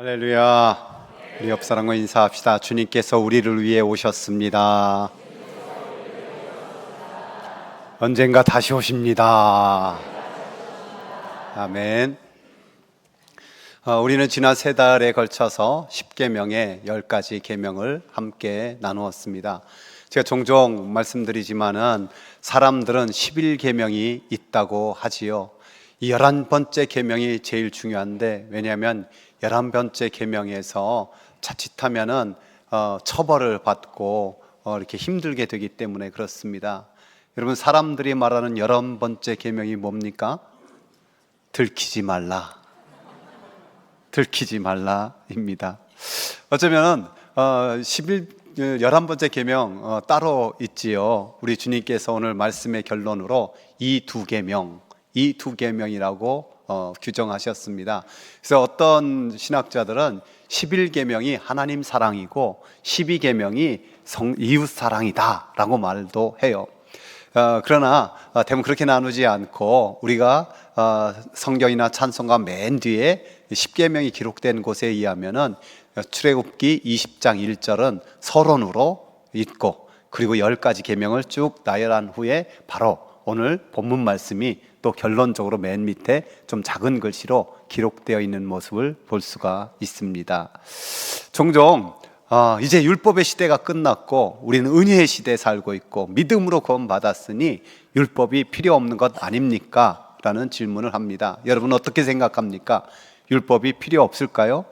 할렐루야. 우리 옆 사람과 인사합시다. 주님께서 우리를 위해 오셨습니다. 언젠가 다시 오십니다. 아멘. 우리는 지난 3달에 걸쳐서 10계명의 10가지 계명을 함께 나누었습니다. 제가 종종 말씀드리지만은 사람들은 11계명이 있다고 하지요. 이 11번째 계명이 제일 중요한데, 왜냐하면 11번째 계명에서 자칫하면은 처벌을 받고 이렇게 힘들게 되기 때문에 그렇습니다. 여러분, 사람들이 말하는 11번째 계명이 뭡니까? 들키지 말라. 들키지 말라입니다. 어쩌면 11번째 계명 따로 있지요. 우리 주님께서 오늘 말씀의 결론으로 이 두 계명이라고 규정하셨습니다. 그래서 어떤 신학자들은 11계명이 하나님 사랑이고 12계명이 이웃 사랑이다 라고 말도 해요. 그러나 대부분 그렇게 나누지 않고 우리가 성경이나 찬송가 맨 뒤에 10계명이 기록된 곳에 의하면은 출애굽기 20장 1절은 서론으로 읽고, 그리고 10가지 계명을 쭉 나열한 후에 바로 오늘 본문 말씀이 또 결론적으로 맨 밑에 좀 작은 글씨로 기록되어 있는 모습을 볼 수가 있습니다. 종종 이제 율법의 시대가 끝났고 우리는 은혜의 시대에 살고 있고 믿음으로 구원받았으니 율법이 필요 없는 것 아닙니까? 라는 질문을 합니다. 여러분 어떻게 생각합니까? 율법이 필요 없을까요?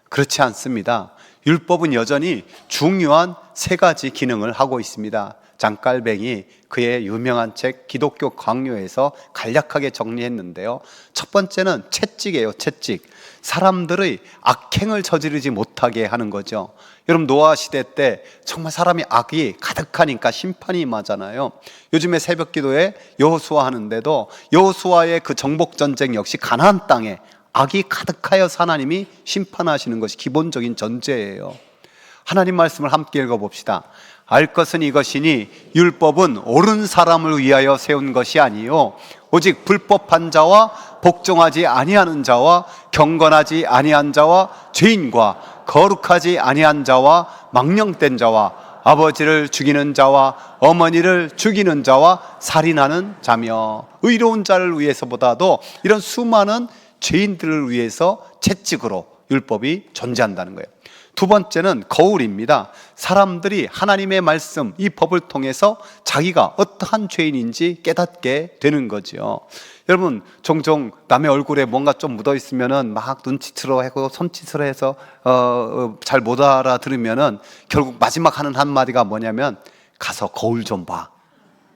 그렇지 않습니다. 율법은 여전히 중요한 3가지 기능을 하고 있습니다. 장깔뱅이 그의 유명한 책 기독교 강요에서 간략하게 정리했는데요. 첫 번째는 채찍이에요. 채찍. 사람들의 악행을 저지르지 못하게 하는 거죠. 여러분, 노아 시대 때 정말 사람이 악이 가득하니까 심판이 임하잖아요. 요즘에 새벽 기도에 여호수아 하는데도 여호수아의 그 정복 전쟁 역시 가나안 땅에 악이 가득하여서 하나님이 심판하시는 것이 기본적인 전제예요. 하나님 말씀을 함께 읽어봅시다. 알 것은 이것이니 율법은 옳은 사람을 위하여 세운 것이 아니요 오직 불법한 자와 복종하지 아니하는 자와 경건하지 아니한 자와 죄인과 거룩하지 아니한 자와 망령된 자와 아버지를 죽이는 자와 어머니를 죽이는 자와 살인하는 자며, 의로운 자를 위해서보다도 이런 수많은 죄인들을 위해서 채찍으로 율법이 존재한다는 거예요. 두 번째는 거울입니다. 사람들이 하나님의 말씀, 이 법을 통해서 자기가 어떠한 죄인인지 깨닫게 되는 거죠. 여러분, 종종 남의 얼굴에 뭔가 좀 묻어 있으면은 막 눈치채러 하고 손짓을 해서 잘 못 알아들으면은 결국 마지막 하는 한마디가 뭐냐면 가서 거울 좀 봐,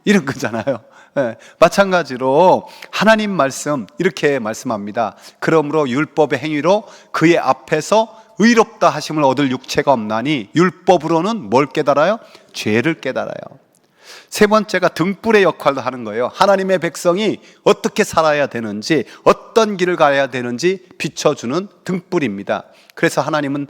이런 거잖아요. 네, 마찬가지로 하나님 말씀 이렇게 말씀합니다. 그러므로 율법의 행위로 그의 앞에서 의롭다 하심을 얻을 육체가 없나니 율법으로는 뭘 깨달아요? 죄를 깨달아요. 세 번째가 등불의 역할도 하는 거예요. 하나님의 백성이 어떻게 살아야 되는지, 어떤 길을 가야 되는지 비춰주는 등불입니다. 그래서 하나님은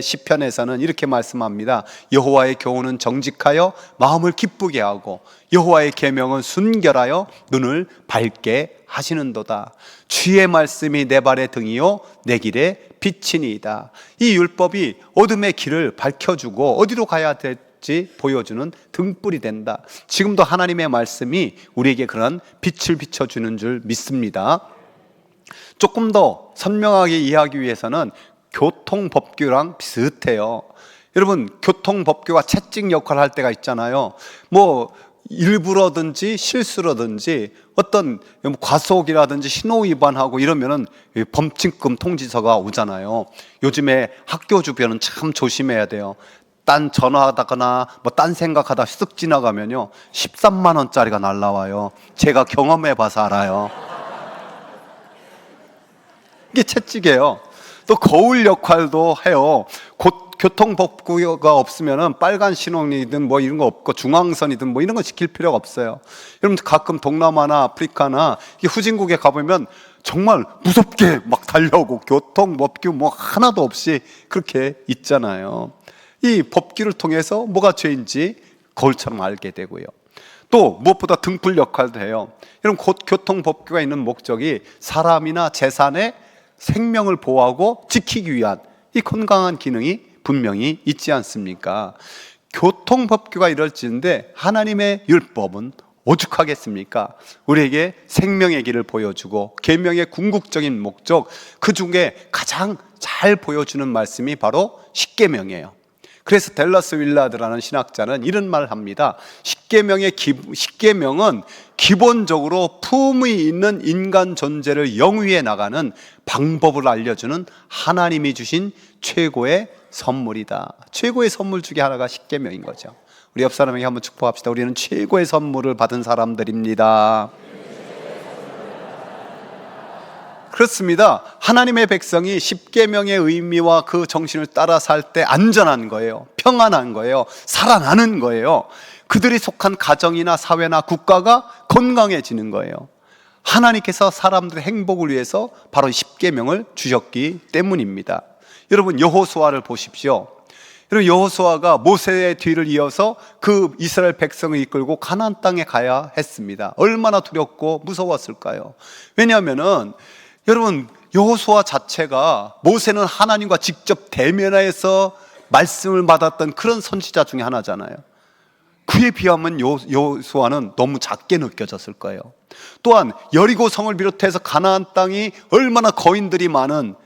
시편에서는 이렇게 말씀합니다. 여호와의 교훈은 정직하여 마음을 기쁘게 하고 여호와의 계명은 순결하여 눈을 밝게 하시는도다. 주의 말씀이 내 발의 등이요 내 길에 빛이니이다. 이 율법이 어둠의 길을 밝혀주고 어디로 가야 될지 보여주는 등불이 된다. 지금도 하나님의 말씀이 우리에게 그런 빛을 비춰주는 줄 믿습니다. 조금 더 선명하게 이해하기 위해서는 교통법규랑 비슷해요. 여러분, 교통법규가 채찍 역할을 할 때가 있잖아요. 뭐 일부러든지 실수로든지 어떤 과속이라든지 신호 위반하고 이러면은 범칙금 통지서가 오잖아요. 요즘에 학교 주변은 참 조심해야 돼요. 딴 전화하다거나 뭐 딴 생각하다 쓱 지나가면요 13만 원짜리가 날라와요. 제가 경험해 봐서 알아요. 이게 채찍이에요. 또 거울 역할도 해요. 교통법규가 없으면은 빨간 신호이든 뭐 이런 거 없고 중앙선이든 뭐 이런 거 지킬 필요가 없어요. 여러분, 가끔 동남아나 아프리카나 후진국에 가보면 정말 무섭게 막 달려오고 교통법규 뭐 하나도 없이 그렇게 있잖아요. 이 법규를 통해서 뭐가 죄인지 거울처럼 알게 되고요. 또 무엇보다 등불 역할도 해요. 여러분, 교통법규가 있는 목적이 사람이나 재산의 생명을 보호하고 지키기 위한 이 건강한 기능이 분명히 있지 않습니까? 교통법규가 이럴지인데 하나님의 율법은 오죽하겠습니까? 우리에게 생명의 길을 보여주고 계명의 궁극적인 목적, 그 중에 가장 잘 보여주는 말씀이 바로 십계명이에요. 그래서 댈러스 윌라드라는 신학자는 이런 말을 합니다. 십계명은 기본적으로 품위 있는 인간 존재를 영위해 나가는 방법을 알려주는 하나님이 주신 최고의 선물이다. 최고의 선물 중에 하나가 십계명인 거죠. 우리 옆 사람에게 한번 축복합시다. 우리는 최고의 선물을 받은 사람들입니다. 그렇습니다. 하나님의 백성이 십계명의 의미와 그 정신을 따라 살 때 안전한 거예요. 평안한 거예요. 살아나는 거예요. 그들이 속한 가정이나 사회나 국가가 건강해지는 거예요. 하나님께서 사람들의 행복을 위해서 바로 십계명을 주셨기 때문입니다. 여러분, 여호수아를 보십시오. 여러분, 여호수아가 모세의 뒤를 이어서 그 이스라엘 백성을 이끌고 가나안 땅에 가야 했습니다. 얼마나 두렵고 무서웠을까요? 왜냐하면은 여러분, 여호수아 자체가, 모세는 하나님과 직접 대면해서 말씀을 받았던 그런 선지자 중에 하나잖아요. 그에 비하면 여호수아는 너무 작게 느껴졌을 거예요. 또한 여리고성을 비롯해서 가나안 땅이 얼마나 거인들이 많은,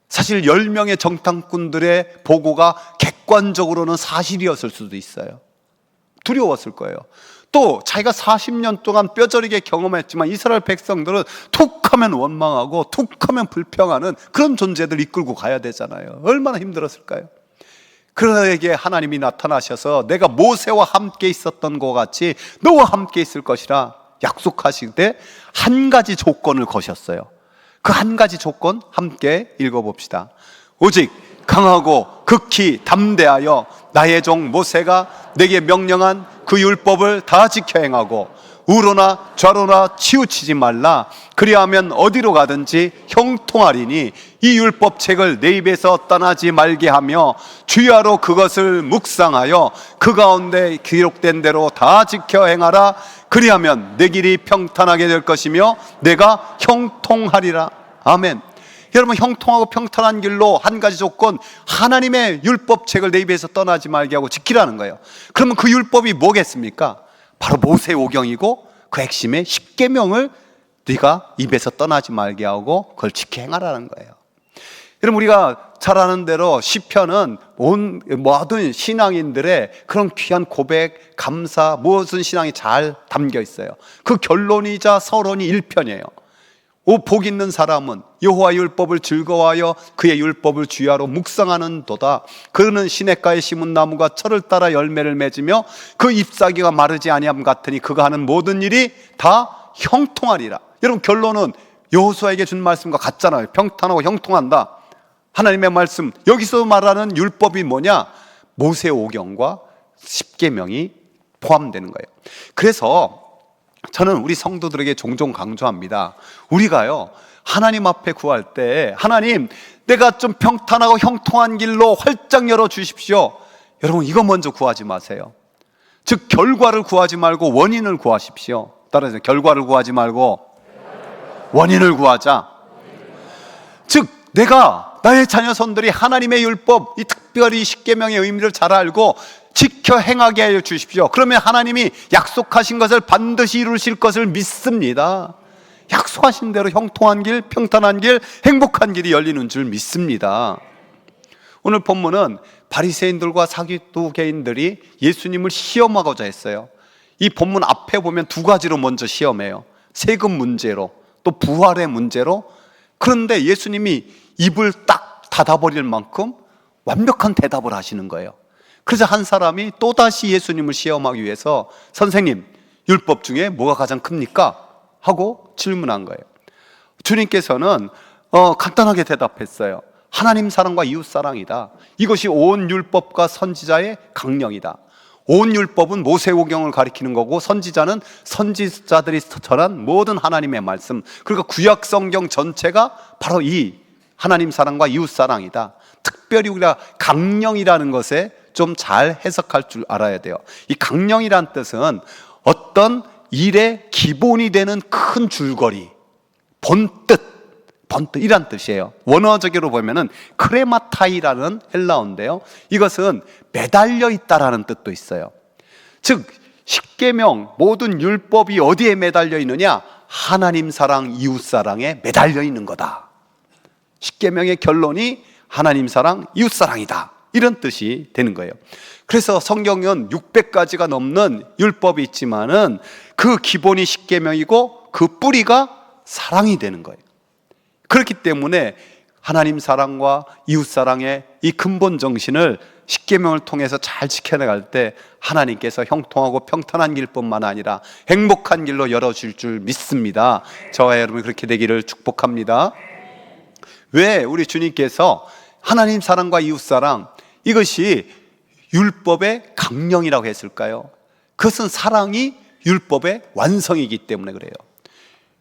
사실 10명의 정탐꾼들의 보고가 객관적으로는 사실이었을 수도 있어요. 두려웠을 거예요. 또 자기가 40년 동안 뼈저리게 경험했지만 이스라엘 백성들은 툭하면 원망하고 툭하면 불평하는 그런 존재들 이끌고 가야 되잖아요. 얼마나 힘들었을까요? 그에게 하나님이 나타나셔서 내가 모세와 함께 있었던 것 같이 너와 함께 있을 것이라 약속하실 때 한 가지 조건을 거셨어요. 그 한 가지 조건 함께 읽어봅시다. 오직 강하고 극히 담대하여 나의 종 모세가 내게 명령한 그 율법을 다 지켜 행하고 우로나 좌로나 치우치지 말라. 그리하면 어디로 가든지 형통하리니 이 율법책을 내 입에서 떠나지 말게 하며 주야로 그것을 묵상하여 그 가운데 기록된 대로 다 지켜 행하라. 그리하면 내 길이 평탄하게 될 것이며 내가 형통하리라. 아멘. 여러분, 형통하고 평탄한 길로 한 가지 조건, 하나님의 율법책을 내 입에서 떠나지 말게 하고 지키라는 거예요. 그러면 그 율법이 뭐겠습니까? 바로 모세오경이고 그 핵심의 십계명을 네가 입에서 떠나지 말게 하고 그걸 지켜 행하라는 거예요. 여러분, 우리가 잘 아는 대로 시편은 모든 신앙인들의 그런 귀한 고백, 감사, 무엇은 신앙이 잘 담겨 있어요. 그 결론이자 서론이 1편이에요. 복 있는 사람은 여호와의 율법을 즐거워하여 그의 율법을 주야로 묵상하는 도다. 그는 시냇가에 심은 나무가 철을 따라 열매를 맺으며 그 잎사귀가 마르지 아니함 같으니 그가 하는 모든 일이 다 형통하리라. 여러분, 결론은 여호수아에게 준 말씀과 같잖아요. 평탄하고 형통한다. 하나님의 말씀, 여기서 말하는 율법이 뭐냐? 모세오경과 십계명이 포함되는 거예요. 그래서 저는 우리 성도들에게 종종 강조합니다. 우리가요, 하나님 앞에 구할 때, 하나님, 내가 좀 평탄하고 형통한 길로 활짝 열어 주십시오. 여러분, 이거 먼저 구하지 마세요. 즉, 결과를 구하지 말고 원인을 구하십시오. 따라서 결과를 구하지 말고 원인을 구하자. 즉, 내가, 나의 자녀손들이 하나님의 율법, 이 특별히 십계명의 의미를 잘 알고 지켜 행하게 하여 주십시오. 그러면 하나님이 약속하신 것을 반드시 이루실 것을 믿습니다. 약속하신 대로 형통한 길, 평탄한 길, 행복한 길이 열리는 줄 믿습니다. 오늘 본문은 바리새인들과 사두개인들이 예수님을 시험하고자 했어요. 이 본문 앞에 보면 두 가지로 먼저 시험해요. 세금 문제로, 또 부활의 문제로. 그런데 예수님이 입을 딱 닫아버릴 만큼 완벽한 대답을 하시는 거예요. 그래서 한 사람이 또다시 예수님을 시험하기 위해서 선생님, 율법 중에 뭐가 가장 큽니까? 하고 질문한 거예요. 주님께서는 간단하게 대답했어요. 하나님 사랑과 이웃 사랑이다. 이것이 온 율법과 선지자의 강령이다. 온 율법은 모세오경을 가리키는 거고 선지자는 선지자들이 전한 모든 하나님의 말씀, 그러니까 구약 성경 전체가 바로 이 하나님 사랑과 이웃 사랑이다. 특별히 우리가 강령이라는 것에 좀 잘 해석할 줄 알아야 돼요. 이 강령이란 뜻은 어떤 일의 기본이 되는 큰 줄거리, 본뜻, 번뜩이란 뜻이에요. 원어적으로 보면은 크레마타이라는 헬라어인데요, 이것은 매달려 있다라는 뜻도 있어요. 즉 십계명 모든 율법이 어디에 매달려 있느냐? 하나님 사랑, 이웃 사랑에 매달려 있는 거다. 십계명의 결론이 하나님 사랑, 이웃 사랑이다, 이런 뜻이 되는 거예요. 그래서 성경은 600가지가 넘는 율법이 있지만은 그 기본이 십계명이고 그 뿌리가 사랑이 되는 거예요. 그렇기 때문에 하나님 사랑과 이웃 사랑의 이 근본 정신을 십계명을 통해서 잘 지켜나갈 때 하나님께서 형통하고 평탄한 길뿐만 아니라 행복한 길로 열어줄 줄 믿습니다. 저와 여러분이 그렇게 되기를 축복합니다. 왜 우리 주님께서 하나님 사랑과 이웃 사랑, 이것이 율법의 강령이라고 했을까요? 그것은 사랑이 율법의 완성이기 때문에 그래요.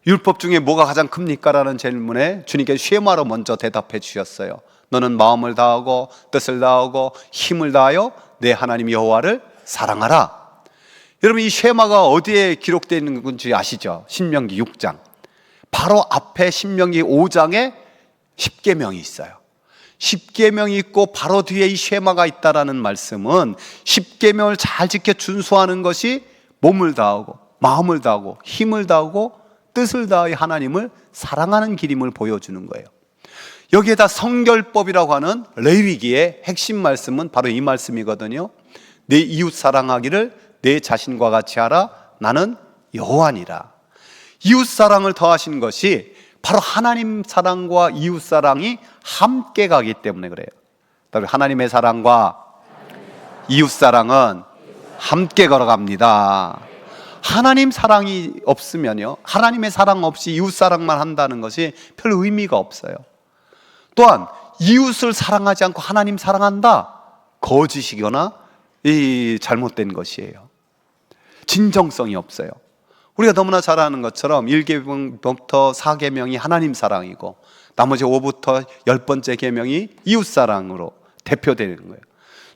율법 중에 뭐가 가장 큽니까? 라는 질문에 주님께서 쉐마로 먼저 대답해 주셨어요. 너는 마음을 다하고 뜻을 다하고 힘을 다하여 내 하나님 여호와를 사랑하라. 여러분, 이 쉐마가 어디에 기록되어 있는 건지 아시죠? 신명기 6장 바로 앞에 신명기 5장에 십계명이 있어요. 십계명이 있고 바로 뒤에 이 쉐마가 있다라는 말씀은 십계명을 잘 지켜 준수하는 것이 몸을 다하고 마음을 다하고 힘을 다하고 뜻을 다하여 하나님을 사랑하는 길임을 보여주는 거예요. 여기에다 성결법이라고 하는 레위기의 핵심 말씀은 바로 이 말씀이거든요. 내 이웃 사랑하기를 내 자신과 같이 하라. 나는 여호와니라. 이웃 사랑을 더하신 것이 바로 하나님 사랑과 이웃 사랑이 함께 가기 때문에 그래요. 하나님의 사랑과 이웃 사랑은 함께 걸어갑니다. 하나님 사랑이 없으면요, 하나님의 사랑 없이 이웃 사랑만 한다는 것이 별 의미가 없어요. 또한 이웃을 사랑하지 않고 하나님 사랑한다, 거짓이거나 이 잘못된 것이에요. 진정성이 없어요. 우리가 너무나 잘 아는 것처럼 1계명부터 4계명이 하나님 사랑이고 나머지 5부터 10번째 계명이 이웃 사랑으로 대표되는 거예요.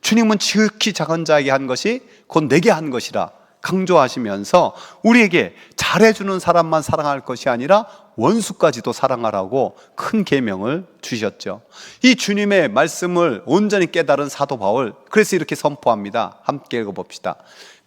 주님은 지극히 작은 자에게 한 것이 곧 내게 한 것이라 강조하시면서 우리에게 잘해주는 사람만 사랑할 것이 아니라 원수까지도 사랑하라고 큰 계명을 주셨죠. 이 주님의 말씀을 온전히 깨달은 사도 바울, 그래서 이렇게 선포합니다. 함께 읽어봅시다.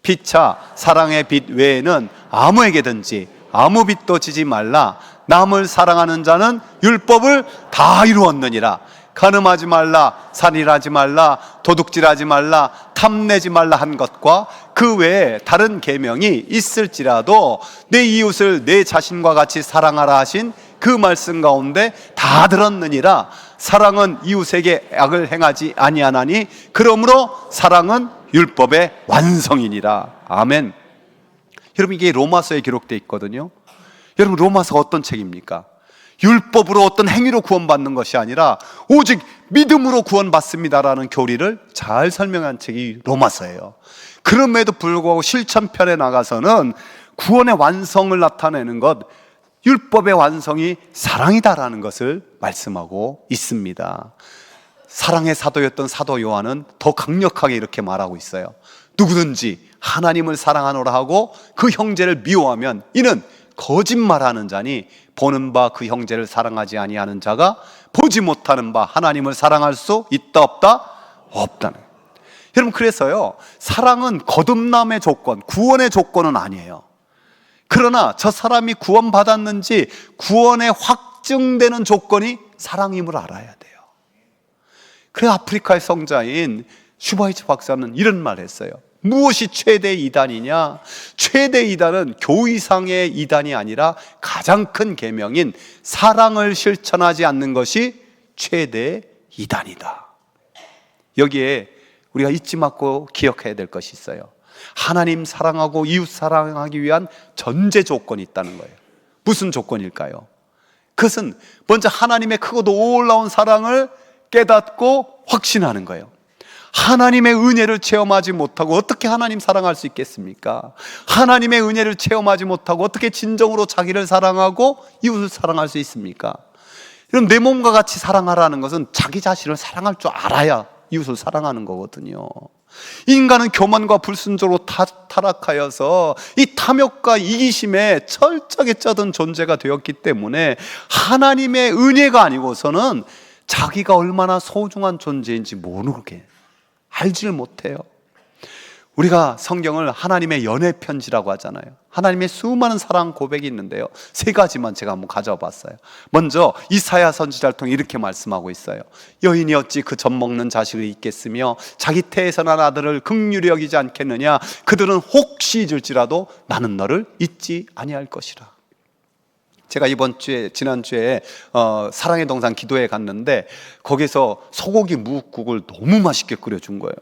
피차 사랑의 빛 외에는 아무에게든지 아무 빛도 지지 말라. 남을 사랑하는 자는 율법을 다 이루었느니라. 간음하지 말라, 살인하지 말라, 도둑질하지 말라, 탐내지 말라 한 것과 그 외에 다른 계명이 있을지라도 내 이웃을 내 자신과 같이 사랑하라 하신 그 말씀 가운데 다 들었느니라. 사랑은 이웃에게 악을 행하지 아니하나니 그러므로 사랑은 율법의 완성이니라. 아멘. 여러분, 이게 로마서에 기록되어 있거든요. 여러분, 로마서가 어떤 책입니까? 율법으로 어떤 행위로 구원받는 것이 아니라 오직 믿음으로 구원받습니다라는 교리를 잘 설명한 책이 로마서예요. 그럼에도 불구하고 실천편에 나가서는 구원의 완성을 나타내는 것, 율법의 완성이 사랑이다라는 것을 말씀하고 있습니다. 사랑의 사도였던 사도 요한은 더 강력하게 이렇게 말하고 있어요. 누구든지 하나님을 사랑하노라 하고 그 형제를 미워하면 이는 거짓말하는 자니 보는 바 그 형제를 사랑하지 아니하는 자가 보지 못하는 바 하나님을 사랑할 수 있다 없다? 없다는. 여러분, 그래서요, 사랑은 거듭남의 조건, 구원의 조건은 아니에요. 그러나 저 사람이 구원받았는지 구원에 확증되는 조건이 사랑임을 알아야 돼요. 그래 아프리카의 성자인 슈바이츠 박사는 이런 말을 했어요. 무엇이 최대 이단이냐? 최대 이단은 교의상의 이단이 아니라 가장 큰 계명인 사랑을 실천하지 않는 것이 최대 이단이다. 여기에 우리가 잊지 말고 기억해야 될 것이 있어요. 하나님 사랑하고 이웃 사랑하기 위한 전제 조건이 있다는 거예요. 무슨 조건일까요? 그것은 먼저 하나님의 크고 놀라운 사랑을 깨닫고 확신하는 거예요. 하나님의 은혜를 체험하지 못하고 어떻게 하나님 사랑할 수 있겠습니까? 하나님의 은혜를 체험하지 못하고 어떻게 진정으로 자기를 사랑하고 이웃을 사랑할 수 있습니까? 여러분, 내 몸과 같이 사랑하라는 것은 자기 자신을 사랑할 줄 알아야 이웃을 사랑하는 거거든요. 인간은 교만과 불순종으로 타락하여서 이 탐욕과 이기심에 철저하게 쩌든 존재가 되었기 때문에 하나님의 은혜가 아니고서는 자기가 얼마나 소중한 존재인지 모르게 알지를 못해요. 우리가 성경을 하나님의 연애 편지라고 하잖아요. 하나님의 수많은 사랑 고백이 있는데요, 세 가지만 제가 한번 가져와 봤어요. 먼저 이사야 선지자를 통해 이렇게 말씀하고 있어요. 여인이 어찌 그 젖 먹는 자식을 잊겠으며 자기 태에서 난 아들을 긍휼히 여기지 않겠느냐. 그들은 혹시 잊을지라도 나는 너를 잊지 아니할 것이라. 제가 지난주에 사랑의 동산 기도회 갔는데 거기서 소고기 무국을 너무 맛있게 끓여준 거예요.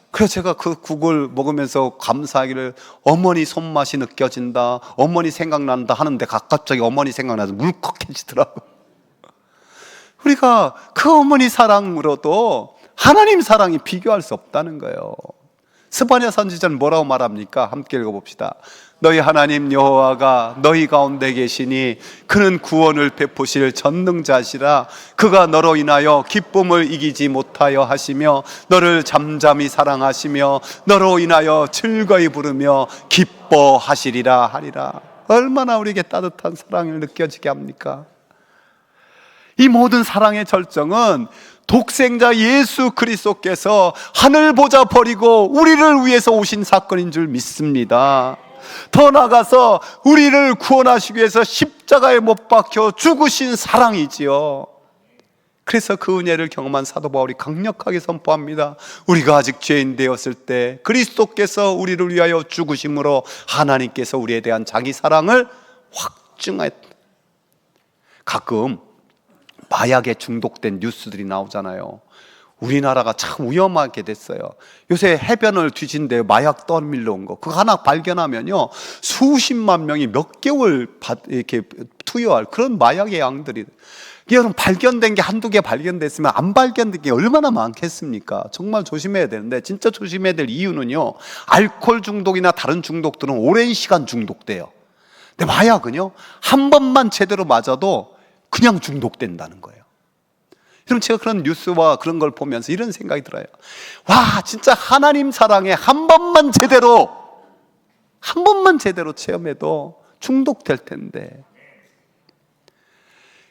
그래서 제가 그 국을 먹으면서 감사하기를, 어머니 손맛이 느껴진다, 어머니 생각난다 하는데 갑자기 어머니 생각나서 물컥해지더라고요. 우리가 그 어머니 사랑으로도 하나님 사랑이 비교할 수 없다는 거예요. 스바냐 선지자는 뭐라고 말합니까? 함께 읽어봅시다. 너희 하나님 여호와가 너희 가운데 계시니 그는 구원을 베푸실 전능자시라. 그가 너로 인하여 기쁨을 이기지 못하여 하시며 너를 잠잠히 사랑하시며 너로 인하여 즐거이 부르며 기뻐하시리라 하리라. 얼마나 우리에게 따뜻한 사랑을 느껴지게 합니까? 이 모든 사랑의 절정은 독생자 예수 그리스도께서 하늘 보좌 버리고 우리를 위해서 오신 사건인 줄 믿습니다. 더 나아가서 우리를 구원하시기 위해서 십자가에 못 박혀 죽으신 사랑이지요. 그래서 그 은혜를 경험한 사도 바울이 강력하게 선포합니다. 우리가 아직 죄인 되었을 때 그리스도께서 우리를 위하여 죽으심으로 하나님께서 우리에 대한 자기 사랑을 확증하였다. 가끔 마약에 중독된 뉴스들이 나오잖아요. 우리나라가 참 위험하게 됐어요. 요새 해변을 뒤진데 마약 떠밀러 온 거, 그거 하나 발견하면요 수십만 명이 몇 개월 이렇게 투여할 그런 마약의 양들이. 여러분, 발견된 게 한두 개 발견됐으면 안 발견된 게 얼마나 많겠습니까? 정말 조심해야 되는데, 진짜 조심해야 될 이유는요, 알코올 중독이나 다른 중독들은 오랜 시간 중독돼요. 근데 마약은요, 한 번만 제대로 맞아도 그냥 중독된다는 거예요. 여러분, 제가 그런 뉴스와 그런 걸 보면서 이런 생각이 들어요. 와, 진짜 하나님 사랑에 한 번만 제대로 체험해도 중독될 텐데,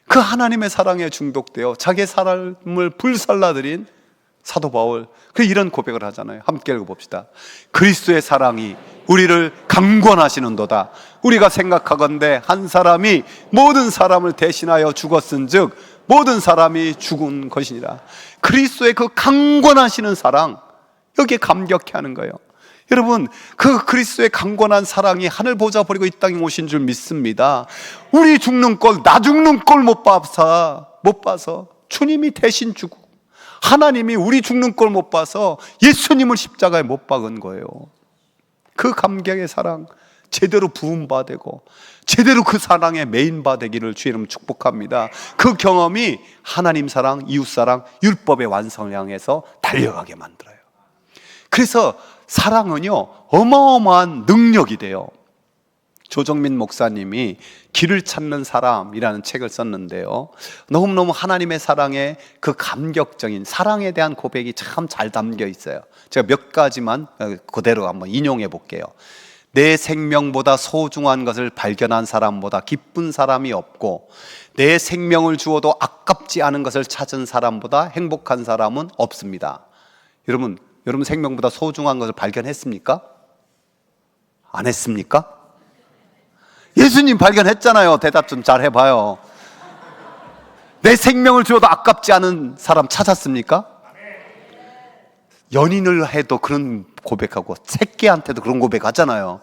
그 하나님의 사랑에 중독되어 자기의 삶을 불살라드린 사도 바울, 그 이런 고백을 하잖아요. 함께 읽어봅시다. 그리스도의 사랑이 우리를 강권하시는도다. 우리가 생각하건대 한 사람이 모든 사람을 대신하여 죽었은즉 모든 사람이 죽은 것이니라. 그리스도의 그 강권하시는 사랑, 여기에 감격해하는 거예요. 여러분, 그 그리스도의 강권한 사랑이 하늘 보좌 버리고 이 땅에 오신 줄 믿습니다. 우리 죽는 꼴, 나 죽는 꼴 못 봐서 주님이 대신 주고, 하나님이 우리 죽는 꼴 못 봐서 예수님을 십자가에 못 박은 거예요. 그 감격의 사랑 제대로 부음받고 제대로 그 사랑에 메인받기를 주의 이름 축복합니다. 그 경험이 하나님 사랑, 이웃 사랑, 율법의 완성을 향해서 달려가게 만들어요. 그래서 사랑은요 어마어마한 능력이 돼요. 조정민 목사님이 길을 찾는 사람이라는 책을 썼는데요, 너무너무 하나님의 사랑에 그 감격적인 사랑에 대한 고백이 참 잘 담겨 있어요. 제가 몇 가지만 그대로 한번 인용해 볼게요. 내 생명보다 소중한 것을 발견한 사람보다 기쁜 사람이 없고, 내 생명을 주어도 아깝지 않은 것을 찾은 사람보다 행복한 사람은 없습니다. 여러분 생명보다 소중한 것을 발견했습니까? 안 했습니까? 예수님 발견했잖아요. 대답 좀 잘 해봐요. 내 생명을 주어도 아깝지 않은 사람 찾았습니까? 연인을 해도 그런 고백하고 새끼한테도 그런 고백하잖아요.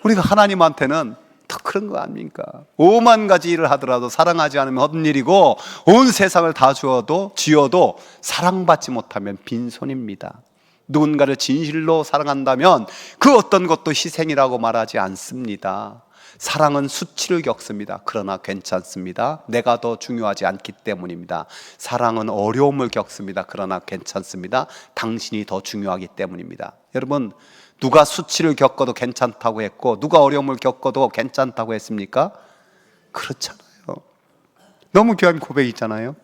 우리가 하나님한테는 더 그런 거 아닙니까? 5만 가지 일을 하더라도 사랑하지 않으면 헛일이고, 온 세상을 다 지어도 사랑받지 못하면 빈손입니다. 누군가를 진실로 사랑한다면 그 어떤 것도 희생이라고 말하지 않습니다. 사랑은 수치를 겪습니다. 그러나 괜찮습니다. 내가 더 중요하지 않기 때문입니다. 사랑은 어려움을 겪습니다. 그러나 괜찮습니다. 당신이 더 중요하기 때문입니다. 여러분, 누가 수치를 겪어도 괜찮다고 했고 누가 어려움을 겪어도 괜찮다고 했습니까? 그렇잖아요. 너무 귀한 고백이잖아요.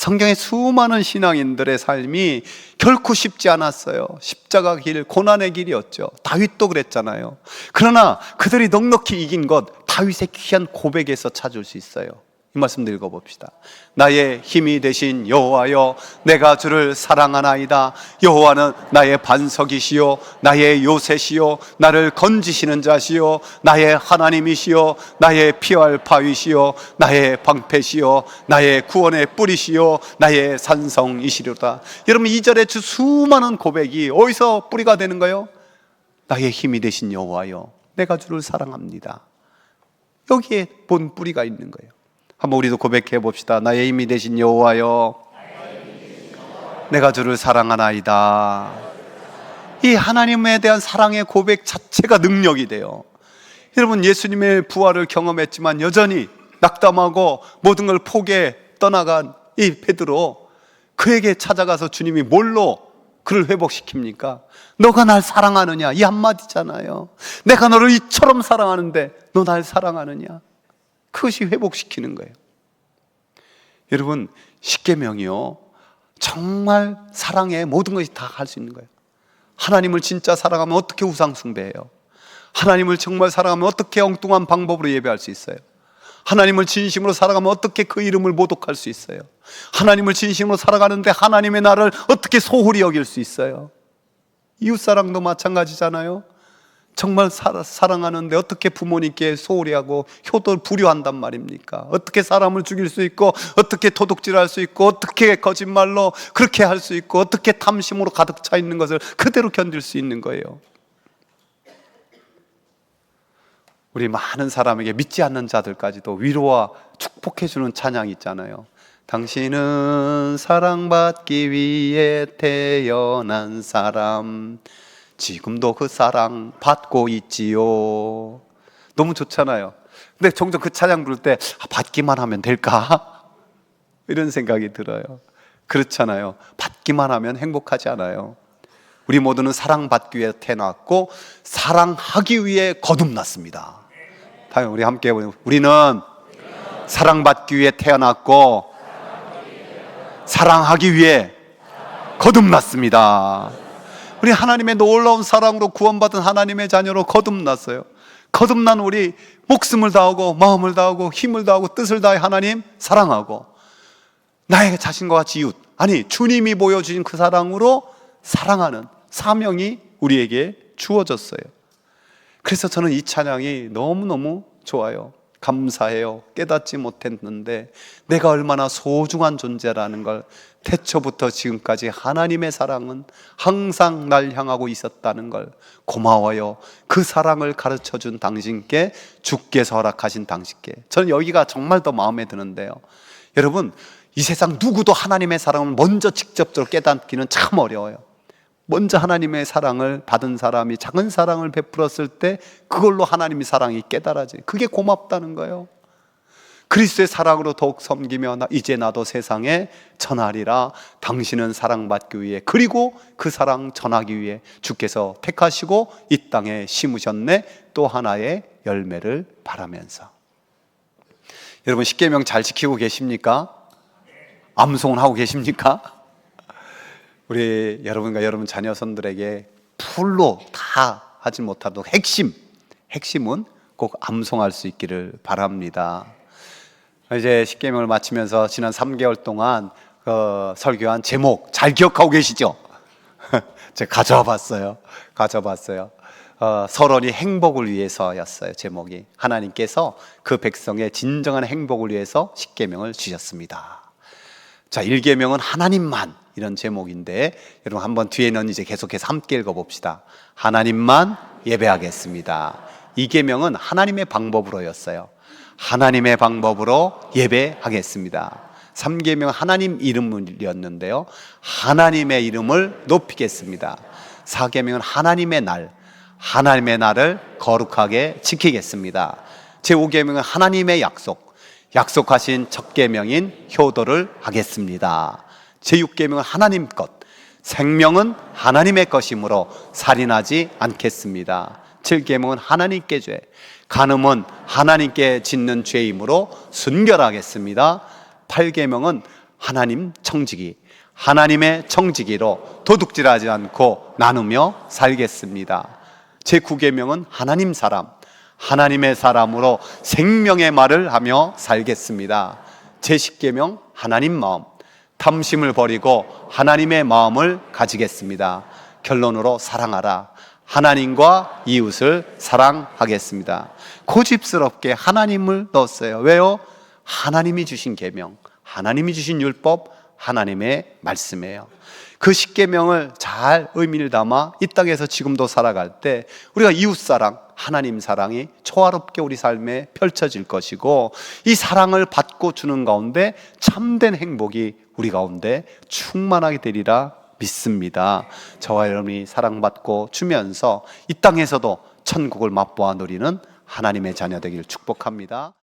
성경의 수많은 신앙인들의 삶이 결코 쉽지 않았어요. 십자가 길, 고난의 길이었죠. 다윗도 그랬잖아요. 그러나 그들이 넉넉히 이긴 것, 다윗의 귀한 고백에서 찾을 수 있어요. 이 말씀도 읽어봅시다. 나의 힘이 되신 여호와여, 내가 주를 사랑하나이다. 여호와는 나의 반석이시요 나의 요새시요 나를 건지시는 자시요 나의 하나님이시요 나의 피할 바위시요 나의 방패시요 나의 구원의 뿌리시요 나의 산성이시로다. 여러분, 2절에 주 수많은 고백이 어디서 뿌리가 되는 거예요? 나의 힘이 되신 여호와여, 내가 주를 사랑합니다. 여기에 본 뿌리가 있는 거예요. 한번 우리도 고백해 봅시다. 나의 힘이 되신 여호와여, 내가 주를 사랑하나이다. 이 하나님에 대한 사랑의 고백 자체가 능력이 돼요. 여러분, 예수님의 부활을 경험했지만 여전히 낙담하고 모든 걸 포기해 떠나간 이 베드로, 그에게 찾아가서 주님이 뭘로 그를 회복시킵니까? 너가 날 사랑하느냐, 이 한마디잖아요. 내가 너를 이처럼 사랑하는데 너 날 사랑하느냐? 그것이 회복시키는 거예요. 여러분, 십계명이요, 정말 사랑의 모든 것이 다 할 수 있는 거예요. 하나님을 진짜 사랑하면 어떻게 우상 숭배해요? 하나님을 정말 사랑하면 어떻게 엉뚱한 방법으로 예배할 수 있어요? 하나님을 진심으로 사랑하면 어떻게 그 이름을 모독할 수 있어요? 하나님을 진심으로 살아가는데 하나님의 나를 어떻게 소홀히 여길 수 있어요? 이웃사랑도 마찬가지잖아요. 정말 사랑하는데 어떻게 부모님께 소홀히 하고 효도를 불효한단 말입니까? 어떻게 사람을 죽일 수 있고, 어떻게 도둑질할 수 있고, 어떻게 거짓말로 그렇게 할 수 있고, 어떻게 탐심으로 가득 차 있는 것을 그대로 견딜 수 있는 거예요. 우리 많은 사람에게, 믿지 않는 자들까지도 위로와 축복해주는 찬양이 있잖아요. 당신은 사랑받기 위해 태어난 사람, 지금도 그 사랑 받고 있지요. 너무 좋잖아요. 근데 종종 그 찬양 부를 때 받기만 하면 될까? 이런 생각이 들어요. 그렇잖아요. 받기만 하면 행복하지 않아요. 우리 모두는 사랑받기 위해 태어났고 사랑하기 위해 거듭났습니다. 다음 우리 함께 해보죠. 우리는 사랑받기 위해 태어났고 사랑하기 위해 거듭났습니다. 우리 하나님의 놀라운 사랑으로 구원받은 하나님의 자녀로 거듭났어요. 거듭난 우리, 목숨을 다하고 마음을 다하고 힘을 다하고 뜻을 다해 하나님 사랑하고 나의 자신과 같이 이웃, 아니 주님이 보여주신 그 사랑으로 사랑하는 사명이 우리에게 주어졌어요. 그래서 저는 이 찬양이 너무너무 좋아요. 감사해요. 깨닫지 못했는데 내가 얼마나 소중한 존재라는 걸, 태초부터 지금까지 하나님의 사랑은 항상 날 향하고 있었다는 걸 고마워요. 그 사랑을 가르쳐준 당신께, 주께서 허락하신 당신께. 저는 여기가 정말 더 마음에 드는데요. 여러분, 이 세상 누구도 하나님의 사랑을 먼저 직접적으로 깨닫기는 참 어려워요. 먼저 하나님의 사랑을 받은 사람이 작은 사랑을 베풀었을 때 그걸로 하나님의 사랑이 깨달아져요. 그게 고맙다는 거예요. 그리스도의 사랑으로 더욱 섬기며 이제 나도 세상에 전하리라. 당신은 사랑받기 위해, 그리고 그 사랑 전하기 위해 주께서 택하시고 이 땅에 심으셨네. 또 하나의 열매를 바라면서. 여러분, 십계명 잘 지키고 계십니까? 암송을 하고 계십니까? 우리 여러분과 여러분 자녀선들에게 풀로 다 하지 못하도 핵심은 꼭 암송할 수 있기를 바랍니다. 이제 십계명을 마치면서 지난 3개월 동안 설교한 제목 잘 기억하고 계시죠? 제가 가져봤어요. 서론이 행복을 위해서였어요. 제목이. 하나님께서 그 백성의 진정한 행복을 위해서 십계명을 주셨습니다. 자, 1계명은 하나님만, 이런 제목인데 여러분 한번 뒤에는 이제 계속해서 함께 읽어봅시다. 하나님만 예배하겠습니다. 2계명은 하나님의 방법으로였어요. 하나님의 방법으로 예배하겠습니다. 3계명은 하나님 이름이었는데요. 하나님의 이름을 높이겠습니다. 4계명은 하나님의 날을 거룩하게 지키겠습니다. 제5계명은 하나님의 약속하신 첫 계명인 효도를 하겠습니다. 제6계명은 하나님 것, 생명은 하나님의 것이므로 살인하지 않겠습니다. 7계명은 하나님께 죄, 간음은 하나님께 짓는 죄이므로 순결하겠습니다. 8계명은 하나님 청지기, 하나님의 청지기로 도둑질하지 않고 나누며 살겠습니다. 제9계명은 하나님 사람, 하나님의 사람으로 생명의 말을 하며 살겠습니다. 제10계명 하나님 마음, 탐심을 버리고 하나님의 마음을 가지겠습니다. 결론으로 사랑하라. 하나님과 이웃을 사랑하겠습니다. 고집스럽게 하나님을 넣었어요. 왜요? 하나님이 주신 계명, 하나님이 주신 율법, 하나님의 말씀이에요. 그 10계명을 잘 의미를 담아 이 땅에서 지금도 살아갈 때 우리가 이웃사랑, 하나님 사랑이 초화롭게 우리 삶에 펼쳐질 것이고, 이 사랑을 받고 주는 가운데 참된 행복이 우리 가운데 충만하게 되리라 믿습니다. 저와 여러분이 사랑받고 주면서 이 땅에서도 천국을 맛보아 누리는 하나님의 자녀 되기를 축복합니다.